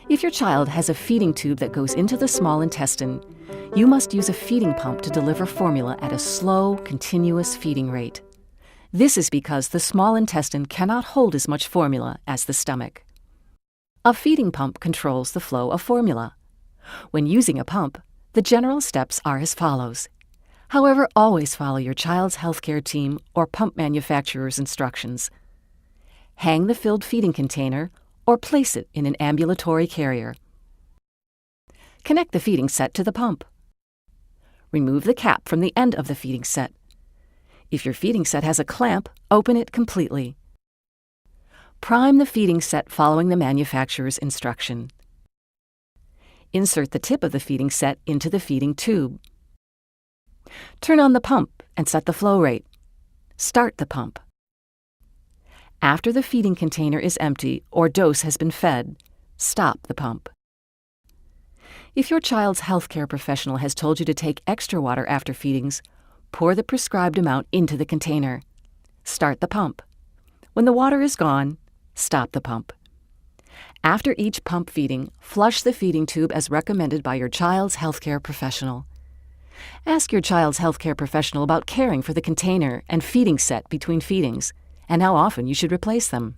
If your child has a feeding tube that goes into the small intestine, you must use a feeding pump to deliver formula at a slow, continuous feeding rate. This is because the small intestine cannot hold as much formula as the stomach. A feeding pump controls the flow of formula. When using a pump, the general steps are as follows. However, always follow your child's healthcare team or pump manufacturer's instructions. Hang the filled feeding container or place it in an ambulatory carrier. Connect the feeding set to the pump. Remove the cap from the end of the feeding set. If your feeding set has a clamp, open it completely. Prime the feeding set following the manufacturer's instruction. Insert the tip of the feeding set into the feeding tube. Turn on the pump and set the flow rate. Start the pump. After the feeding container is empty or dose has been fed, stop the pump. If your child's healthcare professional has told you to take extra water after feedings, pour the prescribed amount into the container. Start the pump. When the water is gone, stop the pump. After each pump feeding, flush the feeding tube as recommended by your child's healthcare professional. Ask your child's healthcare professional about caring for the container and feeding set between feedings, and how often you should replace them.